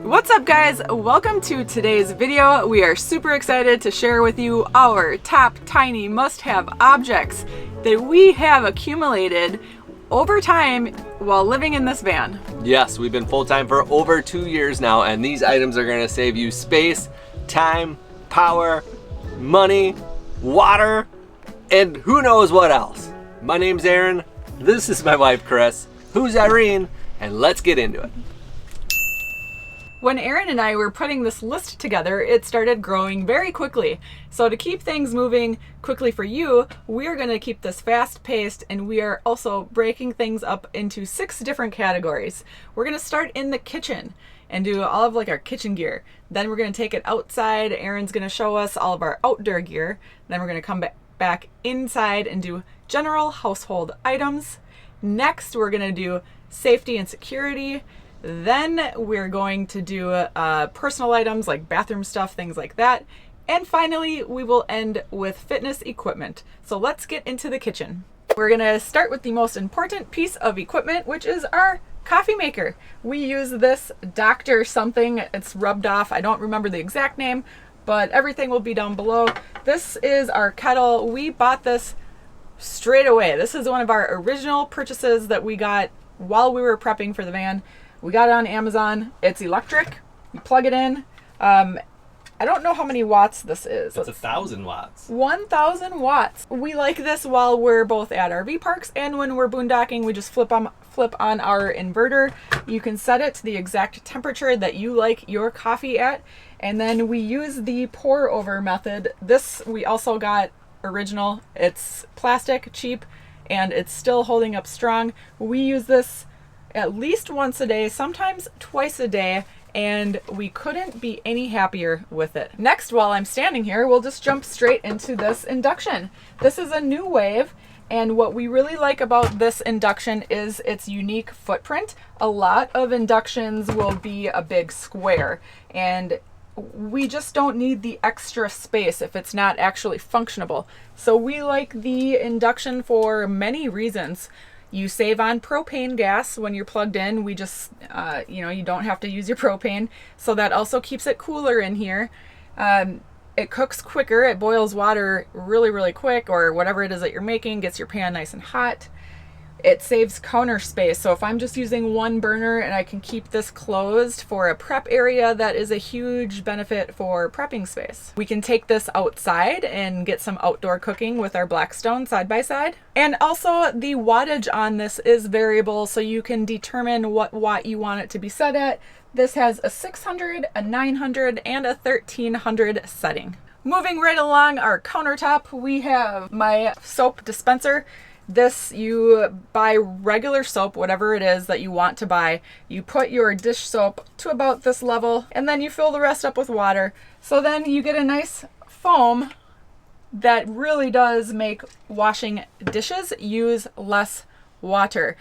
What's up guys? Welcome to today's video. We are super excited to share with you our top tiny must-have objects that we have accumulated over time while living in this van. Yes, we've been full-time for over 2 years now, and these items are going to save you space, time, power, money, water, and who knows what else. My name's Aaron, this is my wife Chris, who's Irene, and let's get into it. When Aaron and I were putting this list together, it started growing very quickly. So to keep things moving quickly for you, we're going to keep this fast-paced, and we are also breaking things up into 6 different categories. We're going to start in the kitchen and do all of like our kitchen gear. Then we're going to take it outside. Aaron's going to show us all of our outdoor gear. Then we're going to come back inside and do general household items. Next, we're going to do safety and security. Then we're going to do personal items like bathroom stuff, things like that. And finally, we will end with fitness equipment. So let's get into the kitchen. We're gonna start with the most important piece of equipment, which is our coffee maker. We use this Dr. something, it's rubbed off. I don't remember the exact name, but everything will be down below. This is our kettle. We bought this straight away. This is one of our original purchases that we got while we were prepping for the van. We got it on Amazon. It's electric. You plug it in. I don't know how many watts this is. It's 1,000 watts. 1,000 watts. We like this while we're both at RV parks, and when we're boondocking, we just flip on our inverter. You can set it to the exact temperature that you like your coffee at, and then we use the pour over method. This we also got original. It's plastic, cheap, and it's still holding up strong. We use this at least once a day, sometimes twice a day, and we couldn't be any happier with it. Next, while I'm standing here, we'll just jump straight into this induction. This is a new wave, and what we really like about this induction is its unique footprint. A lot of inductions will be a big square, and we just don't need the extra space if it's not actually functionable. So we like the induction for many reasons. You save on propane gas when you're plugged in. We just, you don't have to use your propane. So that also keeps it cooler in here. It cooks quicker. It boils water really, really quick, or whatever it is that you're making, gets your pan nice and hot. It saves counter space. So if I'm just using one burner and I can keep this closed for a prep area, that is a huge benefit for prepping space. We can take this outside and get some outdoor cooking with our Blackstone side by side. And also the wattage on this is variable, so you can determine what watt you want it to be set at. This has a 600, a 900, and a 1300 setting. Moving right along our countertop, we have my soap dispenser. This, you buy regular soap, whatever it is that you want to buy. You put your dish soap to about this level, and then you fill the rest up with water. So then you get a nice foam that really does make washing dishes use less water.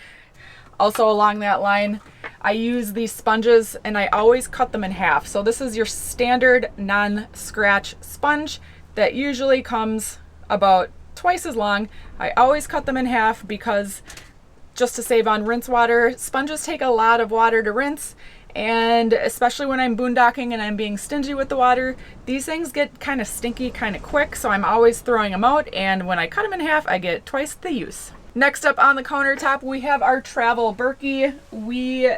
Also along that line, I use these sponges, and I always cut them in half. So this is your standard non-scratch sponge that usually comes about twice as long. I always cut them in half because just to save on rinse water. Sponges take a lot of water to rinse, and especially when I'm boondocking and I'm being stingy with the water, these things get kind of stinky kind of quick, so I'm always throwing them out, and when I cut them in half, I get twice the use. Next up on the countertop, we have our travel Berkey. We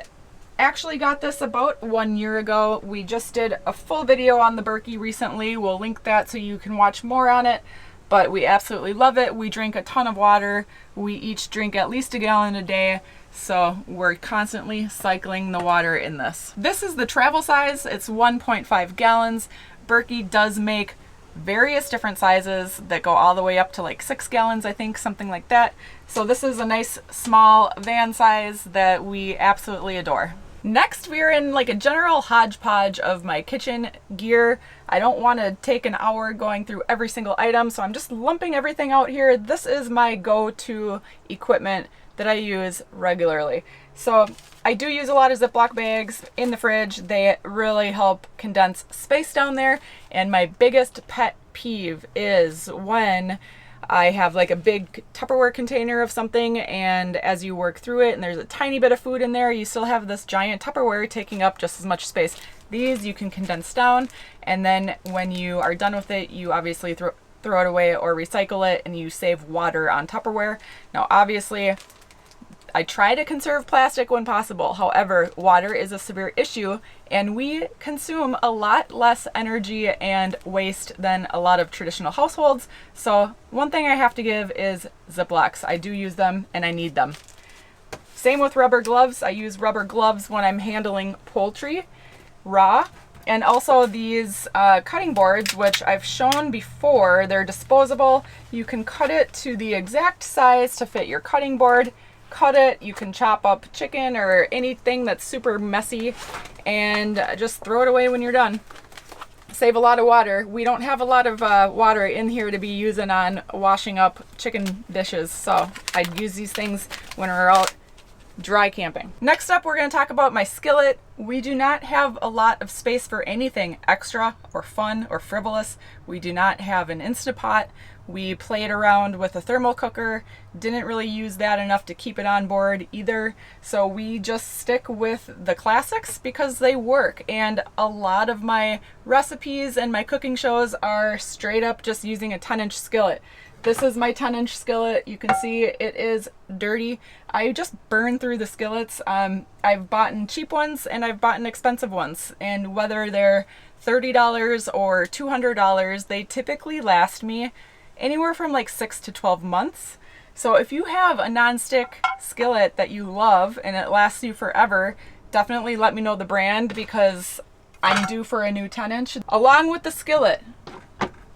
actually got this about 1 year ago. We just did a full video on the Berkey recently. We'll link that so you can watch more on it. But we absolutely love it. We drink a ton of water. We each drink at least a gallon a day, so we're constantly cycling the water in this. This is the travel size. It's 1.5 gallons. Berkey does make various different sizes that go all the way up to like 6 gallons, I think, something like that. So this is a nice small van size that we absolutely adore. Next, we're in like a general hodgepodge of my kitchen gear. I don't want to take an hour going through every single item, so I'm just lumping everything out here. This is my go-to equipment that I use regularly. So I do use a lot of Ziploc bags in the fridge. They really help condense space down there. And my biggest pet peeve is when I have like a big Tupperware container of something, and as you work through it and there's a tiny bit of food in there, you still have this giant Tupperware taking up just as much space. These you can condense down, and then when you are done with it, you obviously throw it away or recycle it, and you save water on Tupperware. Now obviously I try to conserve plastic when possible. However, water is a severe issue, and we consume a lot less energy and waste than a lot of traditional households. So one thing I have to give is Ziplocs. I do use them and I need them. Same with rubber gloves. I use rubber gloves when I'm handling poultry raw. And also these cutting boards, which I've shown before, they're disposable. You can cut it to the exact size to fit your cutting board. Cut it, you can chop up chicken or anything that's super messy, and just throw it away when you're done. Save a lot of water. We don't have a lot of water in here to be using on washing up chicken dishes, so I'd use these things when we're out dry camping. Next up, we're going to talk about my skillet. We do not have a lot of space for anything extra or fun or frivolous. We do not have an Instant Pot. We played around with a thermal cooker, didn't really use that enough to keep it on board either. So we just stick with the classics because they work. And a lot of my recipes and my cooking shows are straight up just using a 10-inch skillet. This is my 10-inch skillet. You can see it is dirty. I just burn through the skillets. I've bought cheap ones and I've bought expensive ones. And whether they're $30 or $200, they typically last me anywhere from like 6 to 12 months. So if you have a non-stick skillet that you love and it lasts you forever, definitely let me know the brand because I'm due for a new 10-inch. Along with the skillet,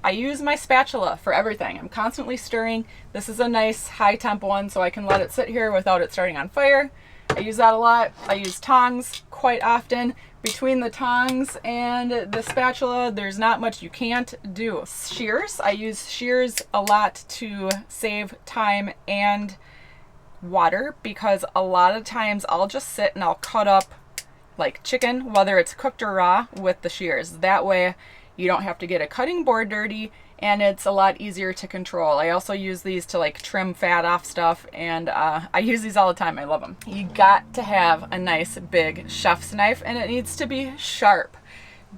I use my spatula for everything. I'm constantly stirring. This is a nice high temp one, so I can let it sit here without it starting on fire. I use that a lot. I use tongs quite often. Between the tongs and the spatula, there's not much you can't do. Shears, I use shears a lot to save time and water because a lot of times I'll just sit and I'll cut up like chicken, whether it's cooked or raw, with the shears. That way you don't have to get a cutting board dirty, and it's a lot easier to control. I also use these to like trim fat off stuff, and I use these all the time. I love them. You got to have a nice big chef's knife, and it needs to be sharp.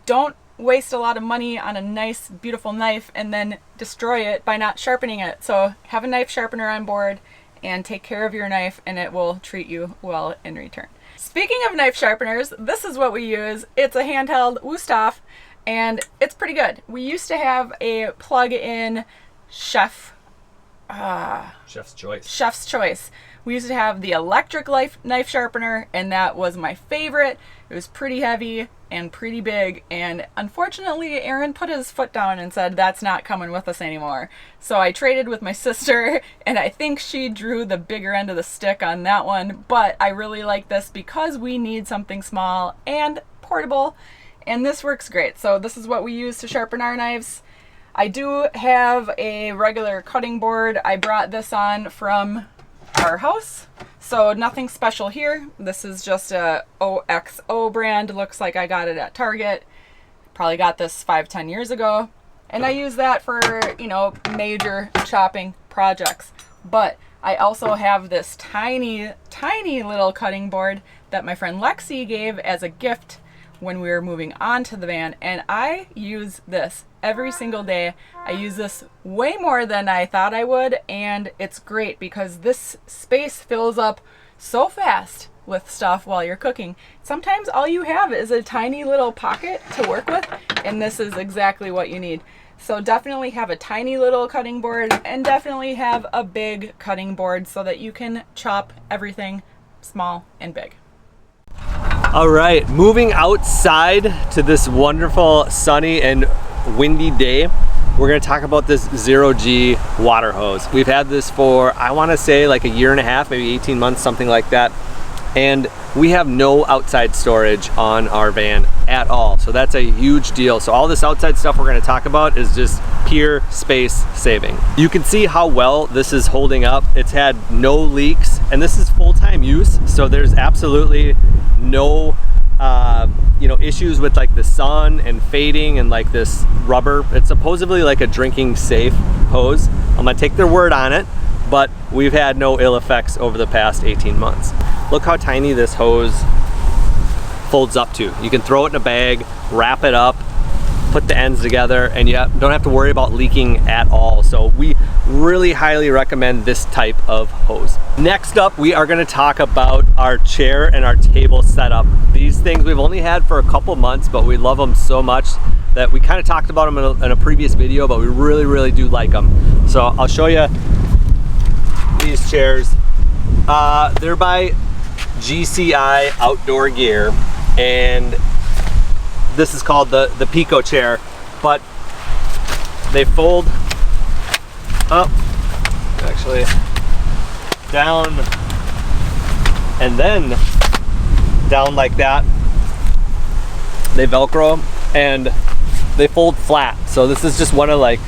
Don't waste a lot of money on a nice beautiful knife and then destroy it by not sharpening it. So have a knife sharpener on board and take care of your knife, and it will treat you well in return. Speaking of knife sharpeners, this is what we use. It's a handheld Wusthof, and it's pretty good. We used to have a plug-in Chef's Choice. We used to have the electric knife sharpener, and that was my favorite. It was pretty heavy and pretty big, and unfortunately Aaron put his foot down and said that's not coming with us anymore. So I traded with my sister, and I think she drew the bigger end of the stick on that one, but I really like this because we need something small and portable, and this works great. So this is what we use to sharpen our knives. I do have a regular cutting board. I brought this on from our house, so nothing special here. This is just a OXO brand. Looks like I got it at Target. Probably got this 5-10 years ago, and I use that for, you know, major chopping projects. But I also have this tiny little cutting board that my friend Lexi gave as a gift when we were moving on to the van, and I use this every single day. I use this way more than I thought I would, and it's great because this space fills up so fast with stuff while you're cooking. Sometimes all you have is a tiny little pocket to work with, and this is exactly what you need. So definitely have a tiny little cutting board, and definitely have a big cutting board so that you can chop everything small and big. All right, moving outside to this wonderful sunny and windy day, we're gonna talk about this 0G water hose. We've had this for, I wanna say like a year and a half, maybe 18 months, something like that. And we have no outside storage on our van at all. So that's a huge deal. So all this outside stuff we're gonna talk about is just pure space saving. You can see how well this is holding up. It's had no leaks, and this is full-time use. So there's absolutely no issues with like the sun and fading and like this rubber. It's supposedly like a drinking safe hose. I'm gonna take their word on it, but we've had no ill effects over the past 18 months. Look how tiny this hose folds up to. You can throw it in a bag, wrap it up, put the ends together, and you don't have to worry about leaking at all. So we really highly recommend this type of hose. Next up, we are going to talk about our chair and our table setup. These things we've only had for a couple months, but we love them so much that we kind of talked about them in a previous video, but we really do like them. So I'll show you these chairs. They're by GCI Outdoor Gear, and this is called the Pico chair, but they fold up, actually down, and then down like that. They Velcro and they fold flat. So this is just one of like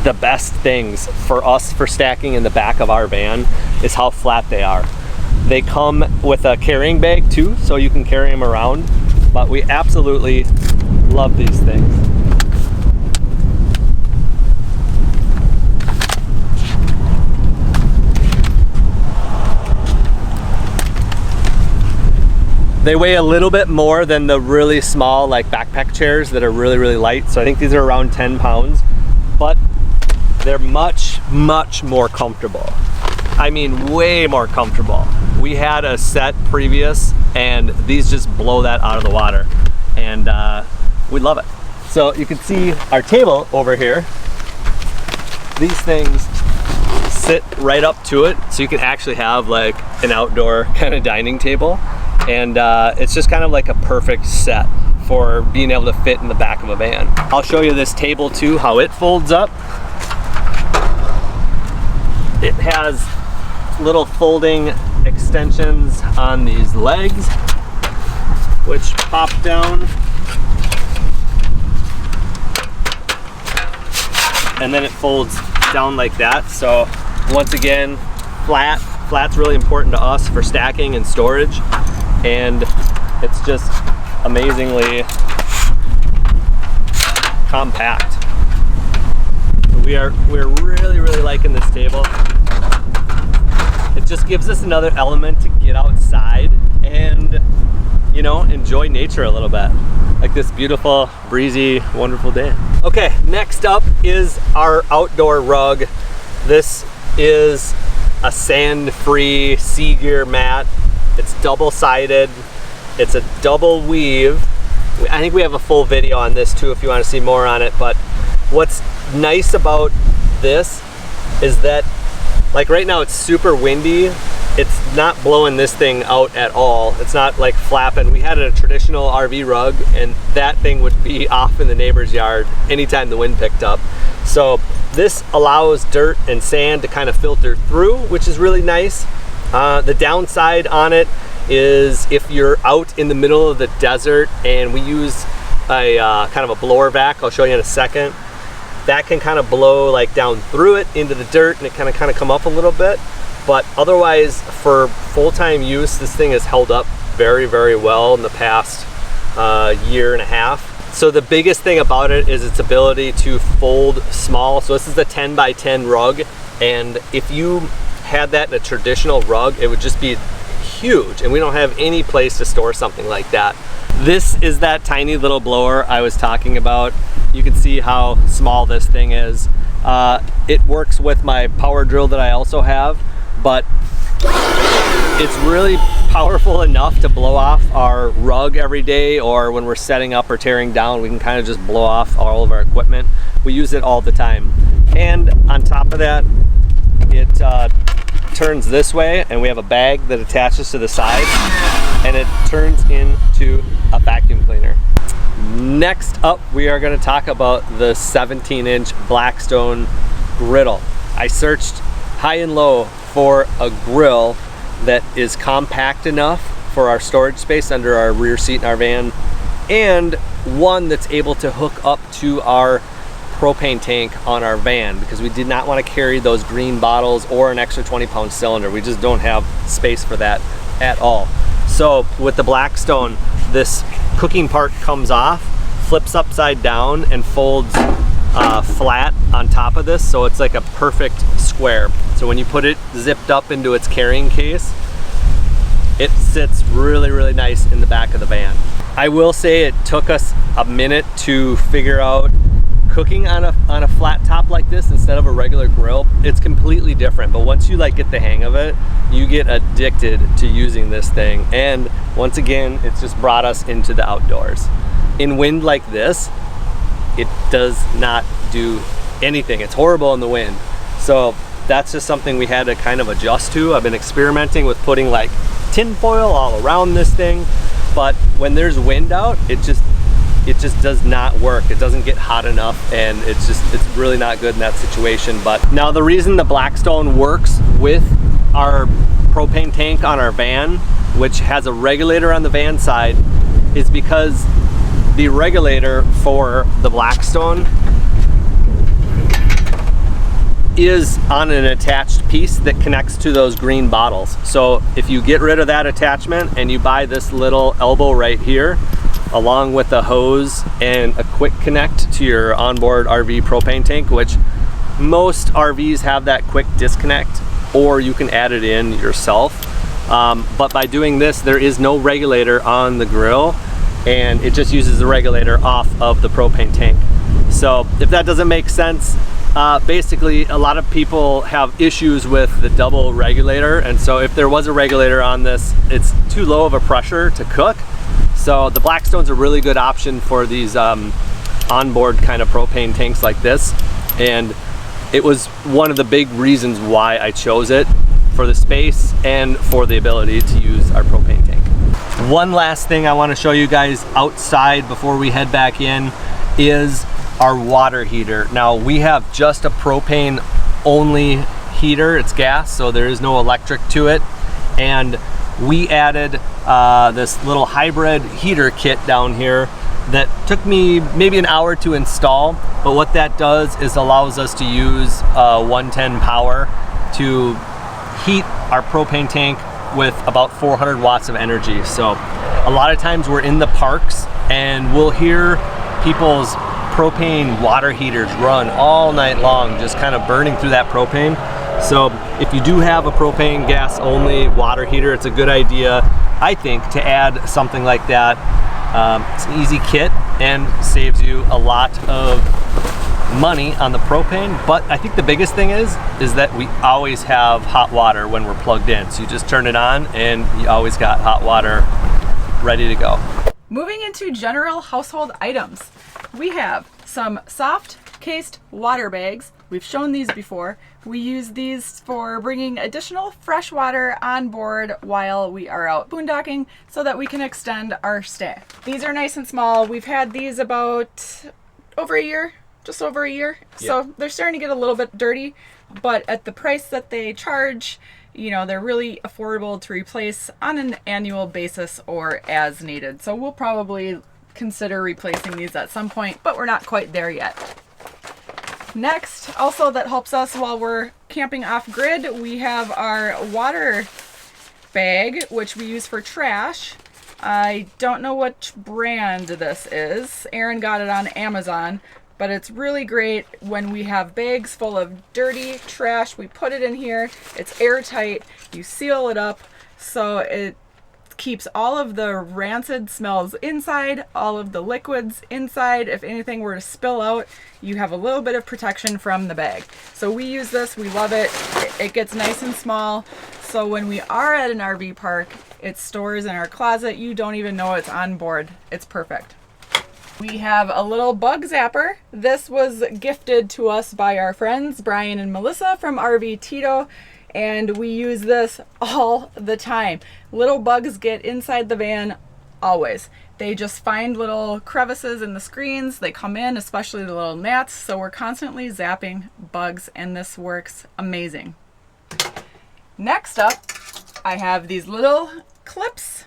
the best things for us for stacking in the back of our van is how flat they are. They come with a carrying bag too, so you can carry them around, but we absolutely love these things. They weigh a little bit more than the really small like backpack chairs that are really light. So I think these are around 10 pounds, but they're much more comfortable. I mean, way more comfortable. We had a set previous and these just blow that out of the water, and we love it. So you can see our table over here. These things sit right up to it, so you can actually have like an outdoor kind of dining table, and it's just kind of like a perfect set for being able to fit in the back of a van. I'll show you this table too, how it folds up. It has little folding extensions on these legs, which pop down, and then it folds down like that. So once again, flat's really important to us for stacking and storage, and it's just amazingly compact. We're really liking this table. It just gives us another element to get outside and, you know, enjoy nature a little bit. Like this beautiful, breezy, wonderful day. Okay, next up is our outdoor rug. This is a sand-free Sea Gear mat. It's double-sided. It's a double weave. I think we have a full video on this too if you want to see more on it, but what's nice about this is that, like right now it's super windy. It's not blowing this thing out at all. It's not like flapping. We had a traditional RV rug and that thing would be off in the neighbor's yard anytime the wind picked up. So this allows dirt and sand to kind of filter through, which is really nice. The downside on it is if you're out in the middle of the desert, and we use a kind of a blower vac, I'll show you in a second. That can kind of blow like down through it into the dirt, and it kind of come up a little bit. But otherwise, for full-time use, this thing has held up very well in the past year and a half. So the biggest thing about it is its ability to fold small. So this is a 10 by 10 rug, and if you had that in a traditional rug, it would just be huge, and we don't have any place to store something like that. This is that tiny little blower I was talking about. You can see how small this thing is. It works with my power drill that I also have, but it's really powerful enough to blow off our rug every day, or when we're setting up or tearing down, we can kind of just blow off all of our equipment. We use it all the time. And on top of that, it turns this way, and we have a bag that attaches to the side, and it turns into a vacuum cleaner. Next up, we are going to talk about the 17-inch Blackstone griddle. I searched high and low for a grill that is compact enough for our storage space under our rear seat in our van, and one that's able to hook up to our propane tank on our van, because we did not want to carry those green bottles or an extra 20-pound cylinder. We just don't have space for that at all. So with the Blackstone, this cooking part comes off, flips upside down, and folds flat on top of this, so it's like a perfect square. So when you put it zipped up into its carrying case, it sits really, really nice in the back of the van. I will say it took us a minute to figure out cooking on a flat top like this instead of a regular grill. It's completely different, but once you like get the hang of it, you get addicted to using this thing. And once again, it's just brought us into the outdoors. In wind like this, it does not do anything. It's horrible in the wind. So that's just something we had to kind of adjust to. I've been experimenting with putting like tin foil all around this thing, but when there's wind out, it just does not work. It doesn't get hot enough, and it's really not good in that situation. But now the reason the Blackstone works with our propane tank on our van, which has a regulator on the van side, is because the regulator for the Blackstone is on an attached piece that connects to those green bottles. So if you get rid of that attachment and you buy this little elbow right here, along with a hose and a quick connect to your onboard RV propane tank, which most RVs have that quick disconnect, or you can add it in yourself. But by doing this, there is no regulator on the grill, and it just uses the regulator off of the propane tank. So if that doesn't make sense, basically a lot of people have issues with the double regulator, and so if there was a regulator on this, it's too low of a pressure to cook. So the Blackstone's a really good option for these onboard kind of propane tanks like this, and it was one of the big reasons why I chose it, for the space and for the ability to use our propane tank. One last thing I want to show you guys outside before we head back in is our water heater. Now we have just a propane only heater. It's gas, so there is no electric to it, and we added this little hybrid heater kit down here that took me maybe an hour to install, but what that does is allows us to use 110 power to heat our propane tank with about 400 watts of energy. So a lot of times we're in the parks and we'll hear people's propane water heaters run all night long, just kind of burning through that propane. So if you do have a propane gas only water heater, it's a good idea, I think, to add something like that. It's an easy kit and saves you a lot of money on the propane, but I think the biggest thing is that we always have hot water when we're plugged in. So you just turn it on and you always got hot water ready to go. Moving into general household items, we have some soft cased water bags. We've shown these before. We use these for bringing additional fresh water on board while we are out boondocking so that we can extend our stay. These are nice and small. We've had these about over a year, just over a year. Yeah. So they're starting to get a little bit dirty, but at the price that they charge, you know, they're really affordable to replace on an annual basis or as needed. So we'll probably consider replacing these at some point, but we're not quite there yet. Next, also that helps us while we're camping off grid, we have our water bag, which we use for trash. I don't know which brand this is. Aaron got it on Amazon, but it's really great when we have bags full of dirty trash. We put it in here, it's airtight, you seal it up, so it keeps all of the rancid smells inside, all of the liquids inside. If anything were to spill out, you have a little bit of protection from the bag. So we use this, we love it. It gets nice and small, so when we are at an RV park, it stores in our closet. You don't even know it's on board. It's perfect. We have a little bug zapper. This was gifted to us by our friends Brian and Melissa from RV Tito, and we use this all the time. Little bugs get inside the van always. They just find little crevices in the screens. They come in, especially the little gnats, so we're constantly zapping bugs, and this works amazing. Next up, I have these little clips.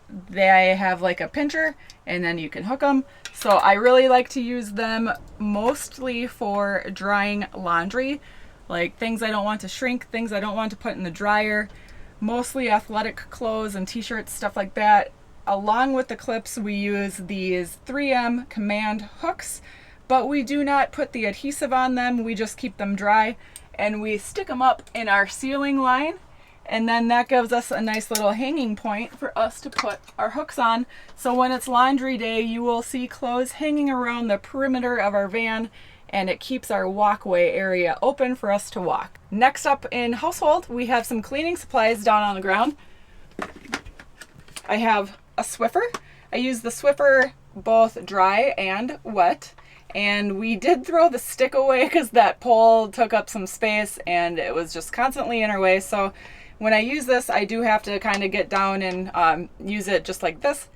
They have like a pincher, and then you can hook them. So I really like to use them mostly for drying laundry, like things I don't want to shrink, things I don't want to put in the dryer, mostly athletic clothes and t-shirts, stuff like that. along with the clips, we use these 3M command hooks, but we do not put the adhesive on them. We just keep them dry and we stick them up in our ceiling line. And then that gives us a nice little hanging point for us to put our hooks on. So when it's laundry day, you will see clothes hanging around the perimeter of our van, and it keeps our walkway area open for us to walk. Next up in household, we have some cleaning supplies down on the ground. I have a Swiffer. I use the Swiffer both dry and wet. And we did throw the stick away because that pole took up some space and it was just constantly in our way. So when I use this, I do have to kind of get down and use it just like this.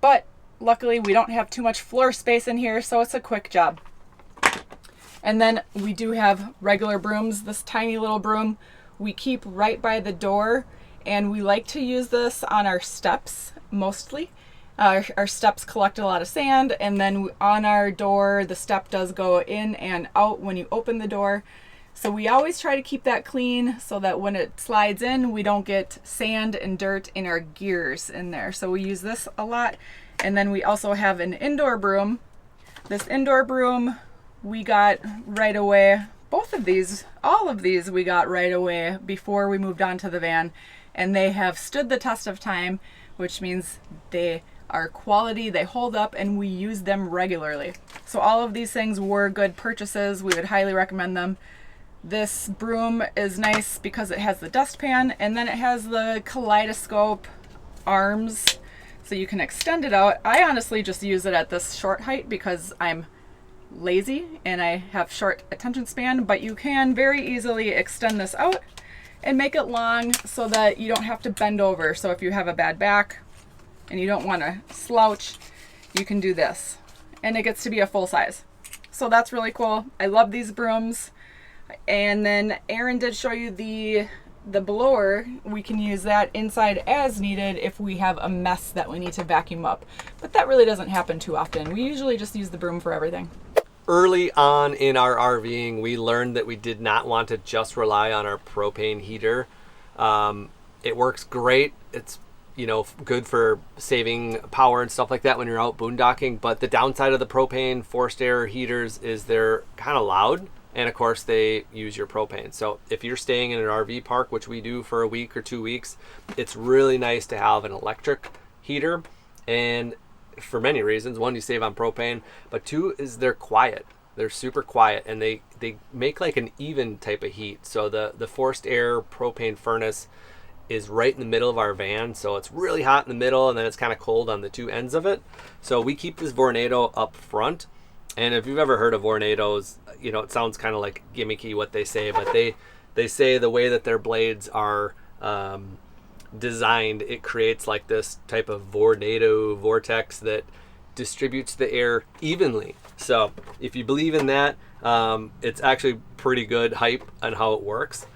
But luckily we don't have too much floor space in here, so it's a quick job. And then we do have regular brooms. This tiny little broom we keep right by the door, and we like to use this on our steps mostly. Our steps collect a lot of sand, and then on our door, the step does go in and out when you open the door. So we always try to keep that clean so that when it slides in, we don't get sand and dirt in our gears in there. So we use this a lot. And then we also have an indoor broom. This indoor broom we got right away. Both of these, all of these we got right away before we moved on to the van. And they have stood the test of time, which means they are quality, they hold up, and we use them regularly. So all of these things were good purchases. We would highly recommend them. This broom is nice because it has the dustpan, and then it has the kaleidoscope arms, so you can extend it out. I honestly just use it at this short height because I'm lazy and I have short attention span, but you can very easily extend this out and make it long so that you don't have to bend over. So if you have a bad back and you don't want to slouch, you can do this. And it gets to be a full size. So that's really cool. I love these brooms. And then Aaron did show you the blower. We can use that inside as needed if we have a mess that we need to vacuum up. But that really doesn't happen too often. We usually just use the broom for everything. Early on in our RVing, we learned that we did not want to just rely on our propane heater. It works great. It's good for saving power and stuff like that when you're out boondocking. But the downside of the propane forced air heaters is they're kind of loud. And of course, they use your propane. So if you're staying in an RV park, which we do for a week or 2 weeks, it's really nice to have an electric heater. And for many reasons. One, you save on propane, but two is they're quiet. They're super quiet, and they make like an even type of heat. So the forced air propane furnace is right in the middle of our van. So it's really hot in the middle, and then it's kind of cold on the two ends of it. So we keep this Vornado up front. And if you've ever heard of Vornados, it sounds kind of like gimmicky what they say, but they say the way that their blades are designed, it creates like this type of Vornado vortex that distributes the air evenly. So if you believe in that, it's actually pretty good hype on how it works.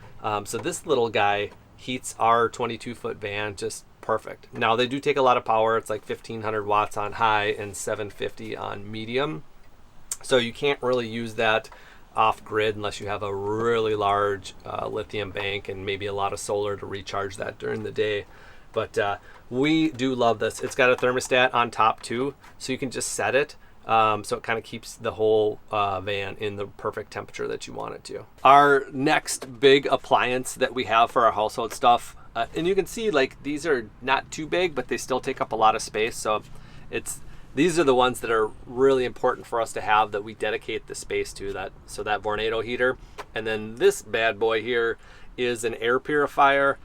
So this little guy heats our 22-foot van just perfect. Now they do take a lot of power. It's like 1500 watts on high and 750 on medium. So you can't really use that off grid unless you have a really large lithium bank and maybe a lot of solar to recharge that during the day. But we do love this. It's got a thermostat on top too, so you can just set it. So it kind of keeps the whole van in the perfect temperature that you want it to. Our next big appliance that we have for our household stuff, and you can see like these are not too big, but they still take up a lot of space. So these are the ones that are really important for us to have, that we dedicate the space to. That Vornado heater. And then this bad boy here is an air purifier,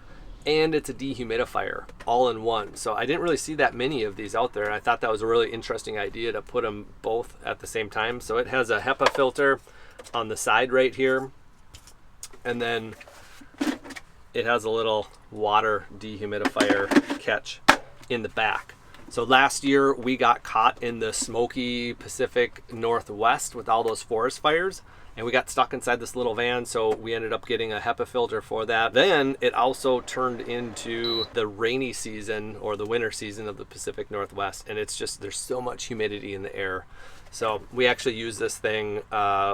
and it's a dehumidifier all in one. So I didn't really see that many of these out there, and I thought that was a really interesting idea to put them both at the same time. So it has a HEPA filter on the side right here, and then it has a little water dehumidifier catch in the back. So last year we got caught in the smoky Pacific Northwest with all those forest fires, and we got stuck inside this little van, so we ended up getting a HEPA filter for that. Then it also turned into the rainy season or the winter season of the Pacific Northwest, and it's just, there's so much humidity in the air. So we actually use this thing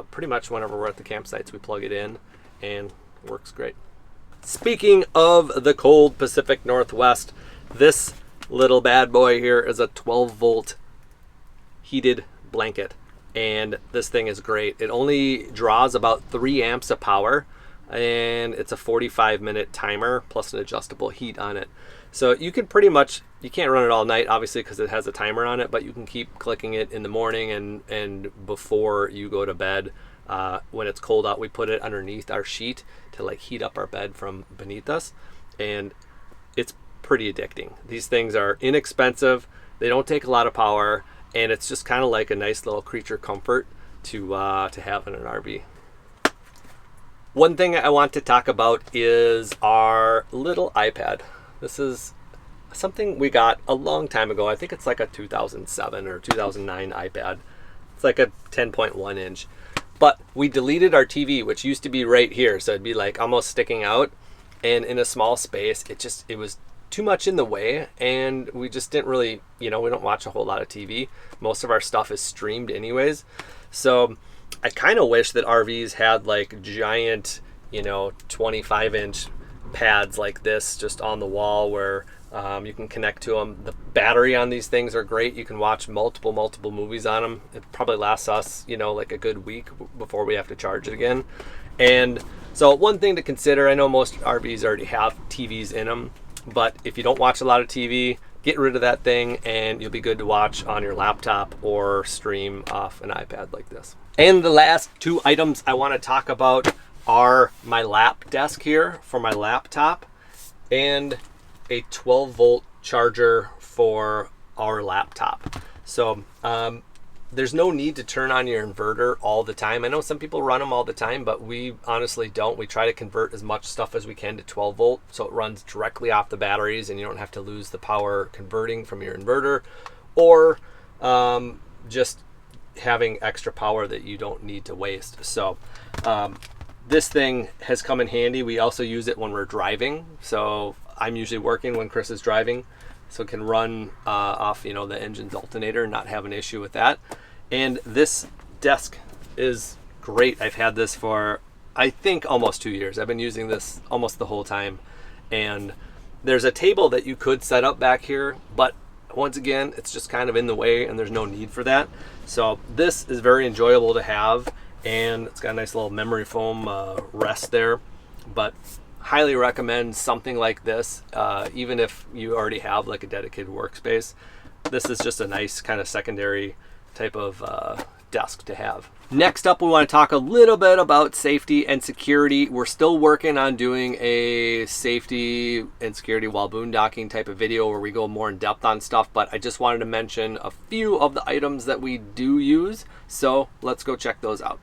pretty much whenever we're at the campsites. We plug it in and it works great. Speaking of the cold Pacific Northwest, this little bad boy here is a 12-volt heated blanket, and this thing is great. It only draws about 3 amps of power, and it's a 45-minute timer plus an adjustable heat on it. So you can pretty much, you can't run it all night obviously because it has a timer on it, but you can keep clicking it in the morning and before you go to bed. When it's cold out, we put it underneath our sheet to like heat up our bed from beneath us, and it's pretty addicting. These things are inexpensive, they don't take a lot of power, and it's just kind of like a nice little creature comfort to have in an RV. One thing I want to talk about is our little iPad. This is something we got a long time ago. I think it's like a 2007 or 2009 iPad. It's like a 10.1 inch. But we deleted our TV, which used to be right here. So it'd be like almost sticking out. And in a small space, it was too much in the way. And we just didn't really, we don't watch a whole lot of TV. Most of our stuff is streamed anyways. So I kind of wish that RVs had like giant, 25-inch pads like this just on the wall where you can connect to them. The battery on these things are great. You can watch multiple movies on them. It probably lasts us, like a good week before we have to charge it again. And so one thing to consider, I know most RVs already have TVs in them, but if you don't watch a lot of TV, get rid of that thing and you'll be good to watch on your laptop or stream off an iPad like this. And the last 2 items I want to talk about are my lap desk here for my laptop and a 12-volt charger for our laptop. So there's no need to turn on your inverter all the time. I know some people run them all the time, but we honestly don't. We try to convert as much stuff as we can to 12 volt so it runs directly off the batteries and you don't have to lose the power converting from your inverter, or just having extra power that you don't need to waste. So this thing has come in handy. We also use it when we're driving. So I'm usually working when Chris is driving, so it can run off, the engine's alternator and not have an issue with that. And this desk is great. I've had this for, I think, almost 2 years. I've been using this almost the whole time. And there's a table that you could set up back here, but once again, it's just kind of in the way and there's no need for that. So this is very enjoyable to have, and it's got a nice little memory foam rest there. But highly recommend something like this, even if you already have like a dedicated workspace. This is just a nice kind of secondary type of desk to have. Next up, we want to talk a little bit about safety and security. We're still working on doing a safety and security while boondocking type of video where we go more in depth on stuff, but I just wanted to mention a few of the items that we do use. So let's go check those out.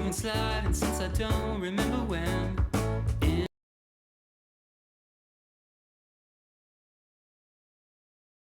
Sliding since I don't remember when.